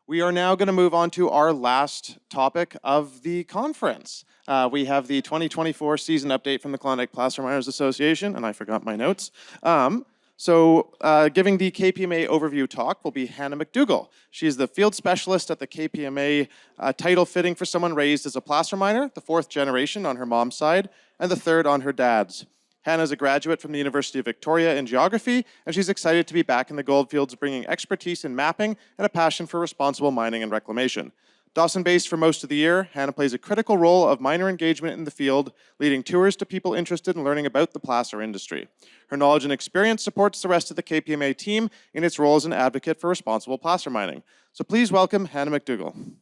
We are now going to move on to our last topic of the conference. We have the 2024 season update from the Klondike Placer Miners Association, and I forgot my notes. Giving the KPMA overview talk will be Hannah McDougall. She's the field specialist at the KPMA, title fitting for someone raised as a placer miner, the fourth generation on her mom's side, and the third on her dad's. Hannah is a graduate from the University of Victoria in geography, and she's excited to be back in the goldfields, bringing expertise in mapping and a passion for responsible mining and reclamation. Dawson-based for most of the year, Hannah plays a critical role of miner engagement in the field, leading tours to people interested in learning about the placer industry. Her knowledge and experience supports the rest of the KPMA team in its role as an advocate for responsible placer mining. So please welcome Hannah McDougall.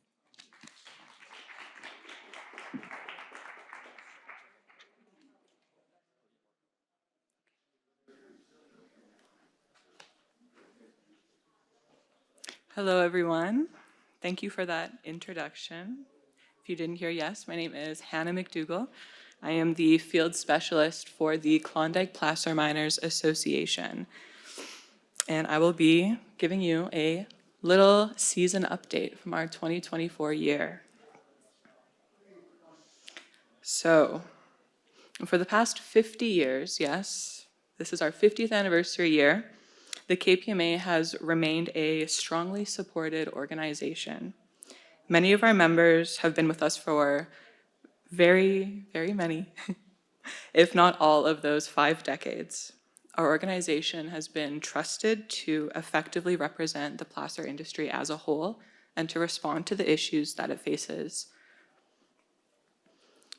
Hello, everyone. Thank you for that introduction. If you didn't hear, yes, my name is Hannah McDougall. I am the field specialist for the Klondike Placer Miners Association. And I will be giving you a little season update from our 2024 year. So, for the past 50 years, yes, this is our 50th anniversary year, the KPMA has remained a strongly supported organization. Many of our members have been with us for very, very many, if not all of those 5 decades. Our organization has been trusted to effectively represent the placer industry as a whole and to respond to the issues that it faces.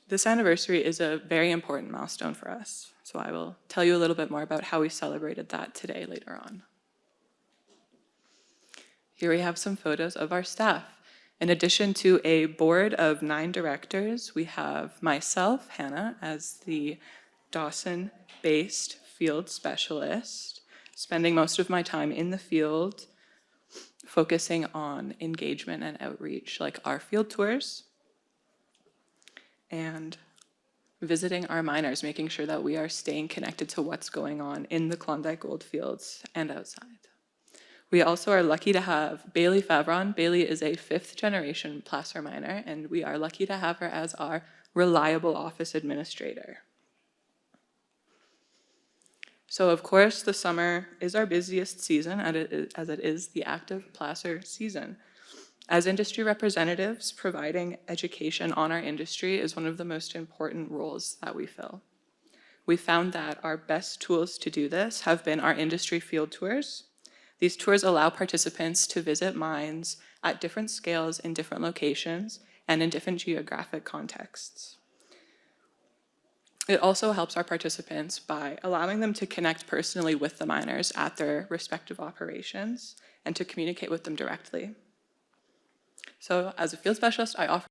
This anniversary is a very important milestone for us, so I will tell you a little bit more about how we celebrated that today later on. Here we have some photos of our staff. In addition to a board of 9 directors, we have myself, Hannah, as the Dawson-based field specialist, spending most of my time in the field, focusing on engagement and outreach, like our field tours, and visiting our miners, making sure that we are staying connected to what's going on in the Klondike gold fields and outside. We also are lucky to have Bailey Favron. Bailey is a 5th generation placer miner, and we are lucky to have her as our reliable office administrator. So of course, the summer is our busiest season, as it is the active placer season. As industry representatives, providing education on our industry is one of the most important roles that we fill. We found that our best tools to do this have been our industry field tours. These tours allow participants to visit mines at different scales in different locations and in different geographic contexts. It also helps our participants by allowing them to connect personally with the miners at their respective operations and to communicate with them directly. So as a field specialist, I offer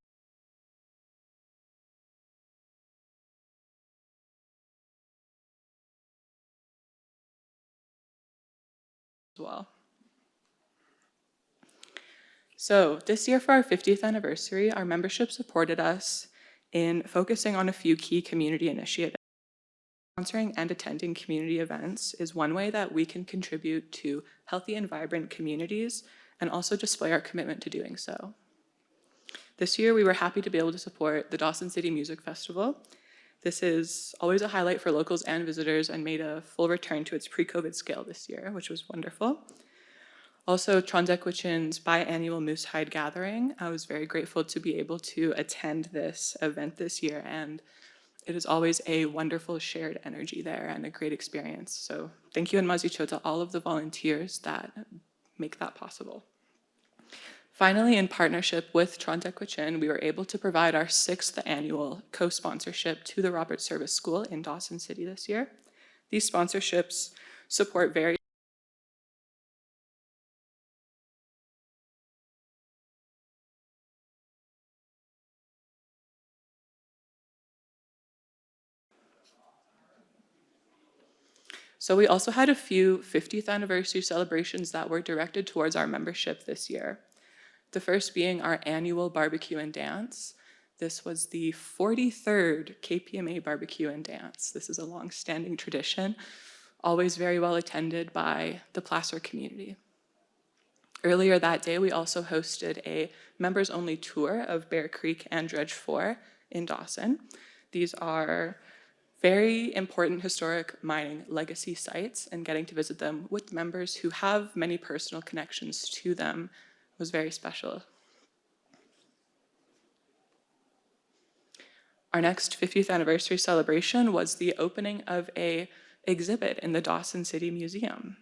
as well. So this year for our 50th anniversary, our membership supported us in focusing on a few key community initiatives. Sponsoring and attending community events is one way that we can contribute to healthy and vibrant communities and also display our commitment to doing so. This year, we were happy to be able to support the Dawson City Music Festival. This is always a highlight for locals and visitors and made a full return to its pre-COVID scale this year, which was wonderful. Also, Trondheimsøy's biannual Moose Hide Gathering. I was very grateful to be able to attend this event this year, and it is always a wonderful shared energy there and a great experience. So thank you and mazicho to all of the volunteers that make that possible. Finally, in partnership with Trondheimsøy, we were able to provide our 6th annual co-sponsorship to the Robert Service School in Dawson City this year. These sponsorships support various So we also had a few 50th anniversary celebrations that were directed towards our membership this year. The first being our annual barbecue and dance. This was the 43rd KPMA barbecue and dance. This is a long-standing tradition, always very well attended by the placer community. Earlier that day, we also hosted a members-only tour of Bear Creek and Dredge 4 in Dawson. These are very important historic mining legacy sites, and getting to visit them with members who have many personal connections to them was very special. Our next 50th anniversary celebration was the opening of an exhibit in the Dawson City Museum.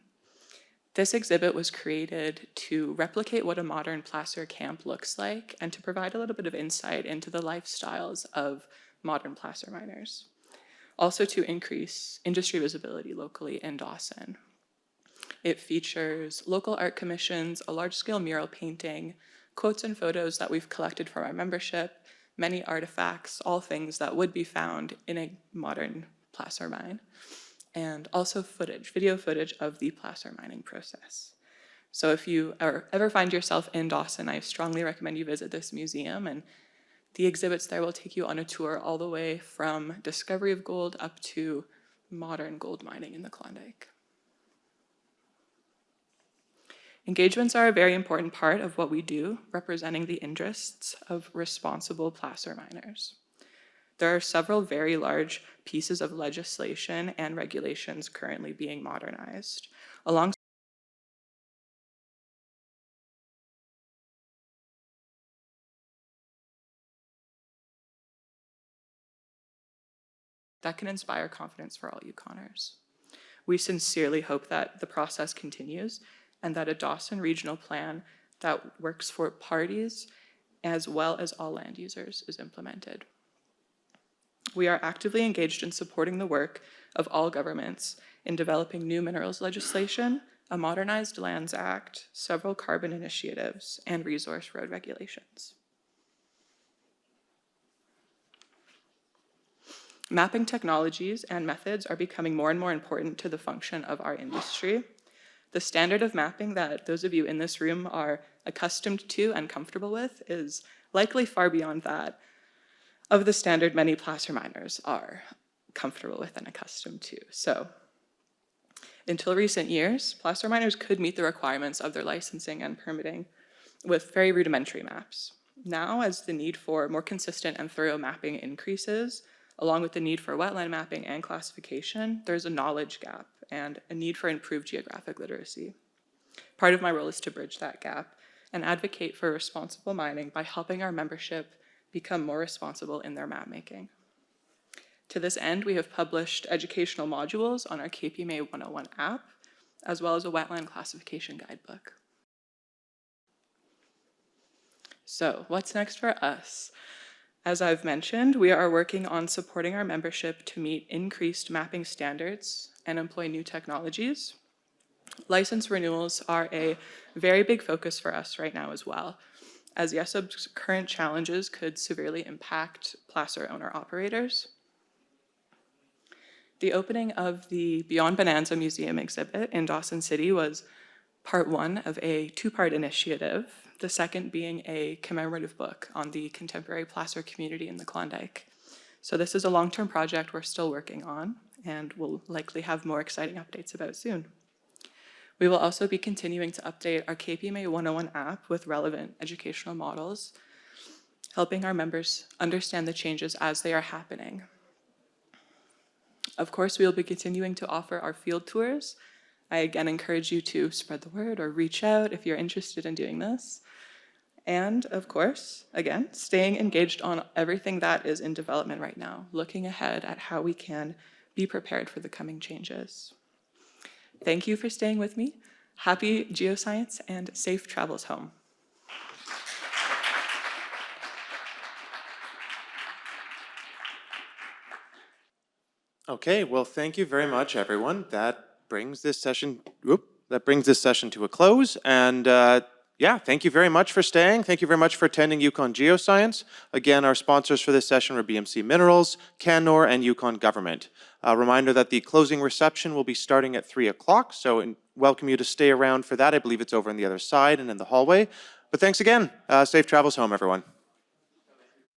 This exhibit was created to replicate what a modern placer camp looks like and to provide a little bit of insight into the lifestyles of modern placer miners. Also to increase industry visibility locally in Dawson. It features local art commissions, a large-scale mural painting, quotes and photos that we've collected from our membership, many artifacts, all things that would be found in a modern placer mine, and also footage, video footage of the placer mining process. So if you ever find yourself in Dawson, I strongly recommend you visit this museum, and the exhibits there will take you on a tour all the way from discovery of gold up to modern gold mining in the Klondike. Engagements are a very important part of what we do, representing the interests of responsible placer miners. There are several very large pieces of legislation and regulations currently being modernized, alongside that can inspire confidence for all Yukoners. We sincerely hope that the process continues and that a Dawson regional plan that works for parties as well as all land users is implemented. We are actively engaged in supporting the work of all governments in developing new minerals legislation, a modernized Lands Act, several carbon initiatives, and resource road regulations. Mapping technologies and methods are becoming more and more important to the function of our industry. The standard of mapping that those of you in this room are accustomed to and comfortable with is likely far beyond that of the standard many placer miners are comfortable with and accustomed to. So, until recent years, placer miners could meet the requirements of their licensing and permitting with very rudimentary maps. Now, as the need for more consistent and thorough mapping increases, along with the need for wetland mapping and classification, there's a knowledge gap and a need for improved geographic literacy. Part of my role is to bridge that gap and advocate for responsible mining by helping our membership become more responsible in their map making. To this end, we have published educational modules on our KPMA 101 app, as well as a wetland classification guidebook. So, what's next for us? As I've mentioned, we are working on supporting our membership to meet increased mapping standards and employ new technologies. License renewals are a very big focus for us right now as well, as YESUB's current challenges could severely impact placer owner-operators. The opening of the Beyond Bonanza Museum exhibit in Dawson City was part one of a two-part initiative, the second being a commemorative book on the contemporary placer community in the Klondike. So this is a long-term project we're still working on, and we'll likely have more exciting updates about soon. We will also be continuing to update our KPMA 101 app with relevant educational models, helping our members understand the changes as they are happening. Of course, we will be continuing to offer our field tours. I again encourage you to spread the word or reach out if you're interested in doing this. And of course, again, staying engaged on everything that is in development right now, looking ahead at how we can be prepared for the coming changes. Thank you for staying with me. Happy geoscience and safe travels home. Okay, well, thank you very much, everyone. That brings this session to a close. And yeah, thank you very much for staying. Thank you very much for attending Yukon Geoscience. Again, our sponsors for this session were BMC Minerals, Canor, and Yukon Government. A reminder that the closing reception will be starting at 3 o'clock, so welcome you to stay around for that. I believe it's over on the other side and in the hallway. But thanks again. Safe travels home, everyone.